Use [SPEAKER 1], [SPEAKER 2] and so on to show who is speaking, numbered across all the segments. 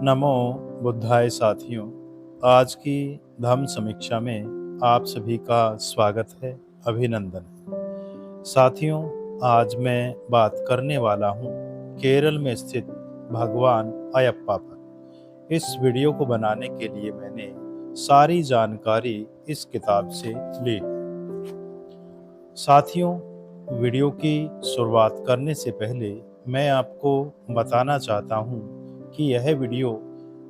[SPEAKER 1] नमो बुद्धाय साथियों। आज की धम्म समीक्षा में आप सभी का स्वागत है, अभिनंदन है। साथियों, आज मैं बात करने वाला हूँ केरल में स्थित भगवान अयप्पा पर। इस वीडियो को बनाने के लिए मैंने सारी जानकारी इस किताब से ली। साथियों, वीडियो की शुरुआत करने से पहले मैं आपको बताना चाहता हूँ कि यह वीडियो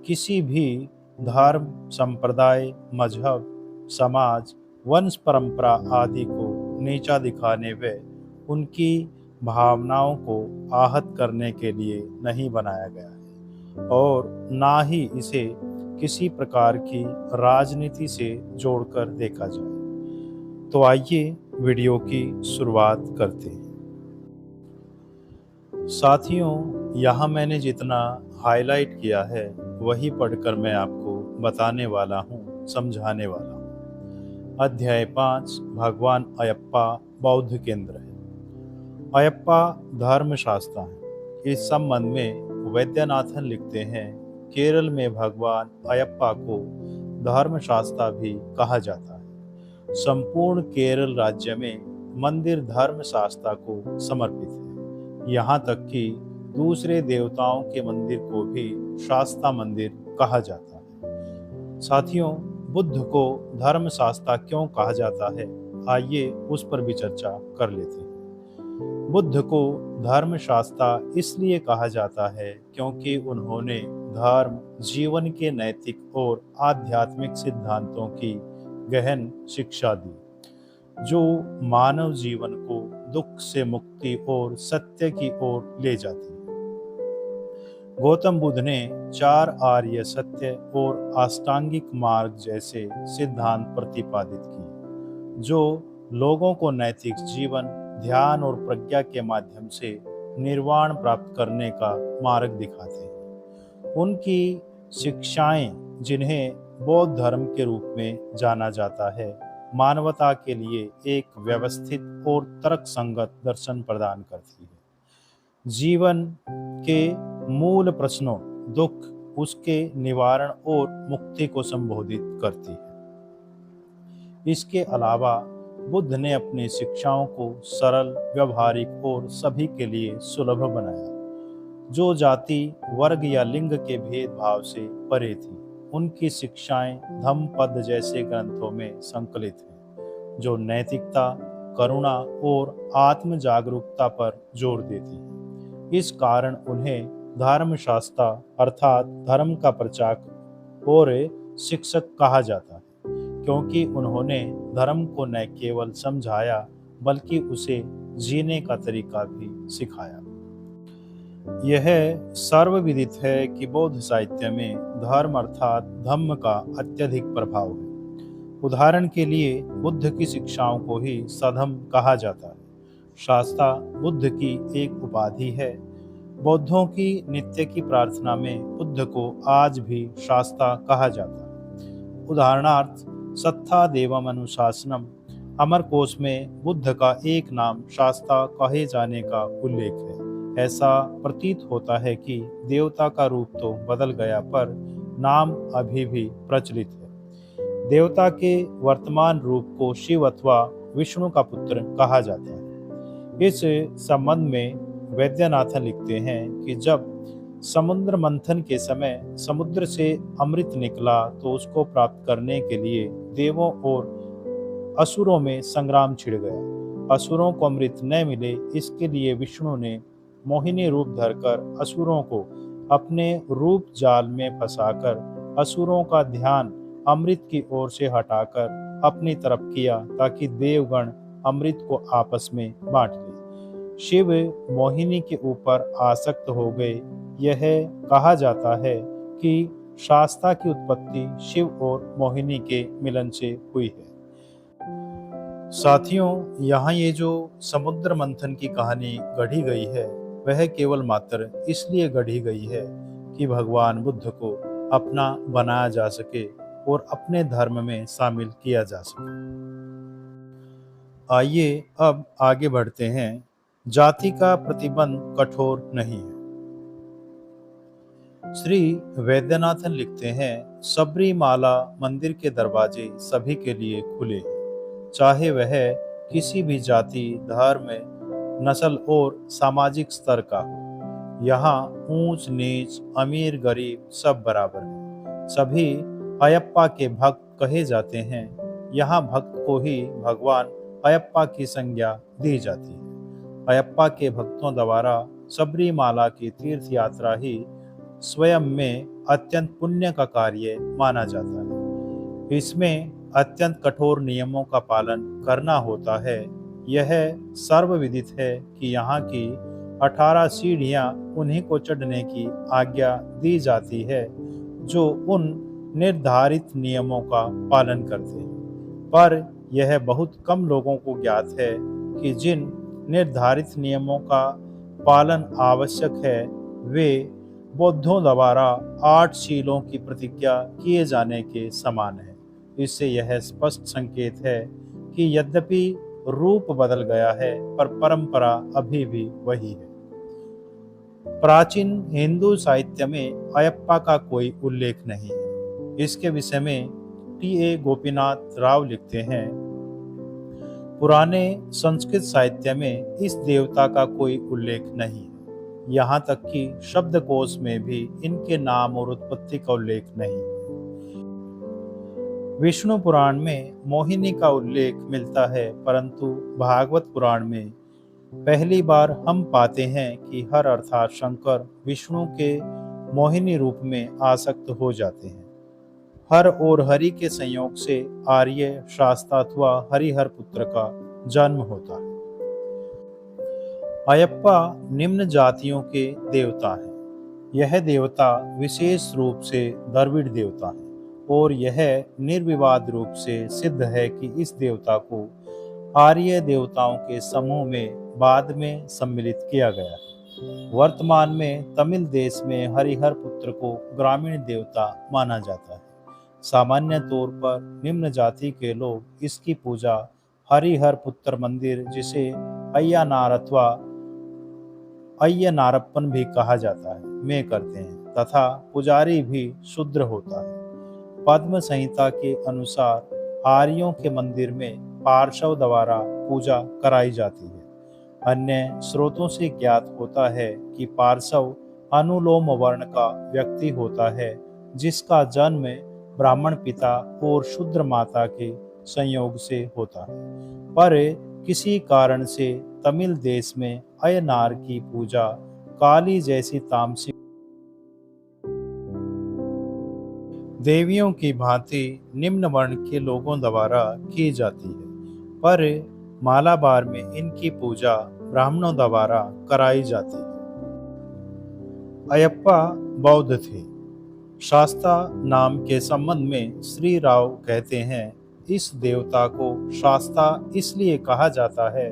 [SPEAKER 1] किसी भी धर्म, संप्रदाय, मजहब, समाज, वंश परंपरा आदि को नीचा दिखाने व उनकी भावनाओं को आहत करने के लिए नहीं बनाया गया है और ना ही इसे किसी प्रकार की राजनीति से जोड़कर देखा जाए। तो आइए वीडियो की शुरुआत करते हैं। साथियों, यहाँ मैंने जितना हाईलाइट किया है वही पढ़कर मैं आपको बताने वाला हूँ, समझाने वाला हूँ। अध्याय 5 भगवान अयप्पा बौद्ध केंद्र है। अयप्पा धर्मशास्त्र है। इस संबंध में वैद्यनाथन लिखते हैं, केरल में भगवान अयप्पा को धर्मशास्त्र भी कहा जाता है। संपूर्ण केरल राज्य में मंदिर धर्मशास्त्र को समर्पित है। यहाँ तक कि दूसरे देवताओं के मंदिर को भी शास्ता मंदिर कहा जाता है। साथियों, बुद्ध को धर्मशास्त्र क्यों कहा जाता है, आइए उस पर भी चर्चा कर लेते हैं। बुद्ध को धर्मशास्त्र इसलिए कहा जाता है क्योंकि उन्होंने धर्म, जीवन के नैतिक और आध्यात्मिक सिद्धांतों की गहन शिक्षा दी, जो मानव जीवन को दुख से मुक्ति और सत्य की ओर ले जाती है। गौतम बुद्ध ने 4 आर्य सत्य और अष्टांगिक मार्ग जैसे सिद्धांत प्रतिपादित किए, जो लोगों को नैतिक जीवन, ध्यान और प्रज्ञा के माध्यम से निर्वाण प्राप्त करने का मार्ग दिखाते हैं। उनकी शिक्षाएं, जिन्हें बौद्ध धर्म के रूप में जाना जाता है, मानवता के लिए एक व्यवस्थित और तर्कसंगत दर्शन प्रदान करती है। जीवन के मूल प्रश्नों, दुख, उसके निवारण और मुक्ति को संबोधित करती है। इसके अलावा बुद्ध ने अपनी शिक्षाओं को सरल, व्यवहारिक और सभी के लिए सुलभ बनाया, जो जाति, वर्ग या लिंग के भेदभाव से परे थी। उनकी शिक्षाएं धम्मपद जैसे ग्रंथों में संकलित हैं, जो नैतिकता, करुणा और आत्म जागरूकता पर जोर देती हैं। इस कारण उन्हें धर्मशास्त्र अर्थात धर्म का प्रचारक और शिक्षक कहा जाता है, क्योंकि उन्होंने धर्म को न केवल समझाया बल्कि उसे जीने का तरीका भी सिखाया। यह सर्वविदित है कि बौद्ध साहित्य में धर्म अर्थात धम्म का अत्यधिक प्रभाव है। उदाहरण के लिए बुद्ध की शिक्षाओं को ही सधम्म कहा जाता है। शास्ता बुद्ध की एक उपाधि है। बौद्धों की नित्य की प्रार्थना में बुद्ध को आज भी शास्ता कहा जाता है। उदाहरणार्थ, सत्ता देवम अनुशासनम अमरकोश में बुद्ध का एक नाम शास्ता कहे जाने का उल्लेख है। ऐसा प्रतीत होता है कि देवता का रूप तो बदल गया पर नाम अभी भी प्रचलित है। देवता के वर्तमान रूप को शिव अथवा विष्णु का पुत्र कहा जाता है। इस संबंध में वैद्यनाथन लिखते हैं कि जब समुद्र मंथन के समय समुद्र से अमृत निकला तो उसको प्राप्त करने के लिए देवों और असुरों में संग्राम छिड़ गया। असुरों को अमृत न मिले, इसके लिए विष्णु ने मोहिनी रूप धरकर असुरों को अपने रूप जाल में फंसाकर असुरों का ध्यान अमृत की ओर से हटाकर अपनी तरफ किया, ताकि देवगण अमृत को आपस में बांट ले। शिव मोहिनी के ऊपर आसक्त हो गए। यह कहा जाता है कि शास्ता की उत्पत्ति शिव और मोहिनी के मिलन से हुई है। साथियों, यहाँ ये जो समुद्र मंथन की कहानी गढ़ी गई है, वह केवल मात्र इसलिए गढ़ी गई है कि भगवान बुद्ध को अपना बनाया जा सके और अपने धर्म में शामिल किया जा सके। आइए अब आगे बढ़ते हैं। जाति का प्रतिबंध कठोर नहीं है। श्री वैद्यनाथन लिखते हैं, सबरीमाला मंदिर के दरवाजे सभी के लिए खुले हैं, चाहे वह किसी भी जाति, धर्म, नस्ल और सामाजिक स्तर का हो। यहाँ ऊंच नीच, अमीर गरीब सब बराबर हैं। सभी अयप्पा के भक्त कहे जाते हैं। यहाँ भक्त को ही भगवान अयप्पा की संज्ञा दी जाती है। अयप्पा के भक्तों द्वारा सबरीमाला की तीर्थ यात्रा ही स्वयं में अत्यंत पुण्य का कार्य माना जाता है। इसमें अत्यंत कठोर नियमों का पालन करना होता है। यह सर्वविदित है कि यहाँ की 18 सीढ़ियाँ उन्हीं को चढ़ने की आज्ञा दी जाती है जो उन निर्धारित नियमों का पालन करते हैं। पर यह बहुत कम लोगों को ज्ञात है कि जिन निर्धारित नियमों का पालन आवश्यक है वे बौद्धों द्वारा 8 शीलों की प्रतिज्ञा किए जाने के समान है। इससे यह स्पष्ट संकेत है कि यद्यपि रूप बदल गया है पर परंपरा अभी भी वही है। प्राचीन हिंदू साहित्य में अयप्पा का कोई उल्लेख नहीं है। इसके विषय में टी.ए. गोपीनाथ राव लिखते हैं, पुराने संस्कृत साहित्य में इस देवता का कोई उल्लेख नहीं है। यहाँ तक कि शब्दकोश में भी इनके नाम और उत्पत्ति का उल्लेख नहीं है। विष्णु पुराण में मोहिनी का उल्लेख मिलता है, परंतु भागवत पुराण में पहली बार हम पाते हैं कि हर अर्थात शंकर विष्णु के मोहिनी रूप में आसक्त हो जाते हैं। हर और हरि के संयोग से आर्य, शास्ता अथवा हरिहर पुत्र का जन्म होता है। अयप्पा निम्न जातियों के देवता हैं। यह देवता विशेष रूप से द्रविड़ देवता है और यह निर्विवाद रूप से सिद्ध है कि इस देवता को आर्य देवताओं के समूह में बाद में सम्मिलित किया गया है। वर्तमान में तमिल देश में हरिहर पुत्र को ग्रामीण देवता माना जाता है। सामान्य तौर पर निम्न जाति के लोग इसकी पूजा हरिहर पुत्र मंदिर, जिसे अय्यानार अथवा अय्यनारप्पन भी कहा जाता है, में करते हैं तथा पुजारी भी शूद्र होता है। पद्म संहिता के अनुसार आर्यों के मंदिर में पार्श्व द्वारा पूजा कराई जाती है। अन्य स्रोतों से ज्ञात होता है कि पार्श्व अनुलोम वर्ण का व्यक्ति होता है जिसका जन्म ब्राह्मण पिता और शूद्र माता के संयोग से होता है। पर किसी कारण से तमिल देश में अयनार की पूजा काली जैसी तामसिक देवियों की भांति निम्न वर्ण के लोगों द्वारा की जाती है, पर मालाबार में इनकी पूजा ब्राह्मणों द्वारा कराई जाती है। अयप्पा बौद्ध थे। शास्ता नाम के संबंध में श्री राव कहते हैं, इस देवता को शास्ता इसलिए कहा जाता है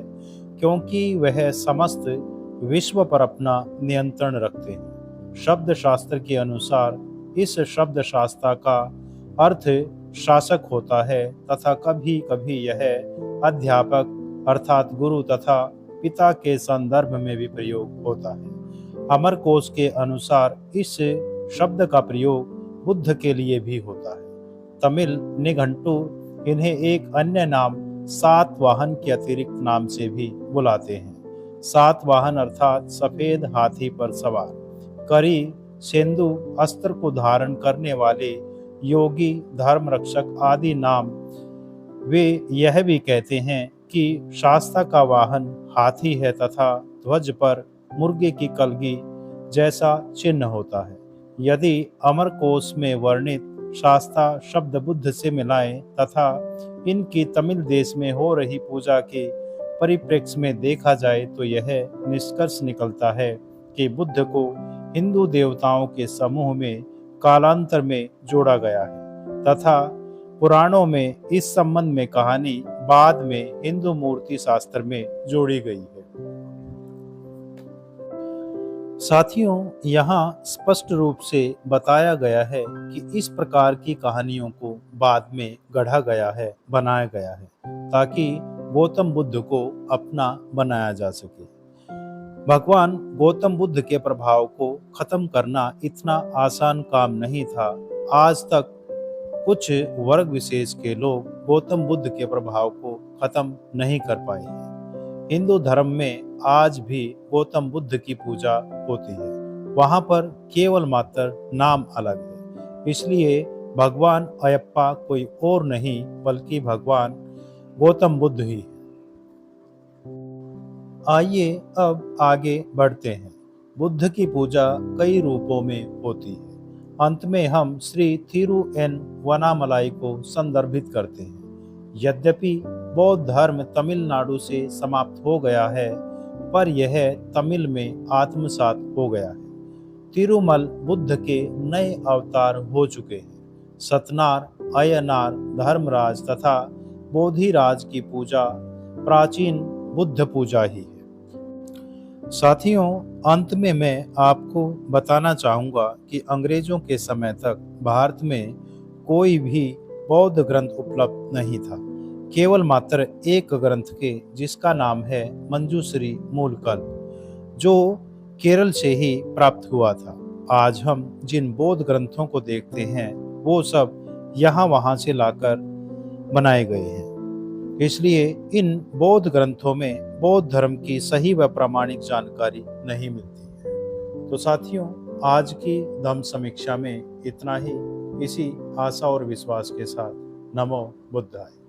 [SPEAKER 1] क्योंकि वह समस्त विश्व पर अपना नियंत्रण रखते हैं। शब्द शास्त्र के अनुसार इस शब्द शास्त्र का अर्थ शासक होता है तथा कभी कभी यह अध्यापक अर्थात गुरु तथा पिता के संदर्भ में भी प्रयोग होता है। अमरकोश के अनुसार इस शब्द का प्रयोग बुद्ध के लिए भी होता है। तमिल निघंटु इन्हें एक अन्य नाम सातवाहन के अतिरिक्त नाम से भी बुलाते हैं। सातवाहन अर्थात सफेद हाथी पर सवार, करी सेंदु अस्त्र को धारण करने वाले, योगी, धर्म रक्षक आदि नाम। वे यह भी कहते हैं कि शास्ता का वाहन हाथी है तथा ध्वज पर मुर्गे की कलगी जैसा चिन्ह होता है। यदि अमरकोश में वर्णित शास्ता शब्द बुद्ध से मिलाएं तथा इनकी तमिल देश में हो रही पूजा के परिप्रेक्ष्य में देखा जाए तो यह निष्कर्ष निकलता है कि बुद्ध को हिंदू देवताओं के समूह में कालांतर में जोड़ा गया है तथा पुराणों में इस संबंध में कहानी बाद में हिंदू मूर्ति शास्त्र में जोड़ी गई है। साथियों, यहाँ स्पष्ट रूप से बताया गया है कि इस प्रकार की कहानियों को बाद में गढ़ा गया है, बनाया गया है ताकि गौतम बुद्ध को अपना बनाया जा सके। भगवान गौतम बुद्ध के प्रभाव को खत्म करना इतना आसान काम नहीं था। आज तक कुछ वर्ग विशेष के लोग गौतम बुद्ध के प्रभाव को खत्म नहीं कर पाए हैं। हिंदू धर्म में आज भी गौतम बुद्ध की पूजा होती है। वहां पर केवल मात्र नाम अलग है। इसलिए भगवान अयप्पा कोई और नहीं बल्कि भगवान गौतम बुद्ध ही है। आइए अब आगे बढ़ते हैं। बुद्ध की पूजा कई रूपों में होती है। अंत में हम श्री थिरु एन वनामलाई को संदर्भित करते हैं। यद्यपि बौद्ध धर्म तमिलनाडु से समाप्त हो गया है, पर यह तमिल में आत्मसात हो गया है। तिरुमल बुद्ध के नए अवतार हो चुके हैं। सतनार, अयनार, धर्मराज तथा बोधिराज की पूजा प्राचीन बुद्ध पूजा ही है। साथियों, अंत में मैं आपको बताना चाहूँगा कि अंग्रेजों के समय तक भारत में कोई भी बौद्ध ग्रंथ उपलब्ध नहीं था। केवल मात्र एक ग्रंथ के जिसका नाम है मंजूश्री मूलकल्प, जो केरल से ही प्राप्त हुआ था। आज हम जिन बौद्ध ग्रंथों को देखते हैं वो सब यहाँ वहाँ से लाकर बनाए गए हैं। इसलिए इन बौद्ध ग्रंथों में बौद्ध धर्म की सही व प्रामाणिक जानकारी नहीं मिलती है। तो साथियों, आज की धम्म समीक्षा में इतना ही। इसी आशा और विश्वास के साथ नमो बुद्धाय।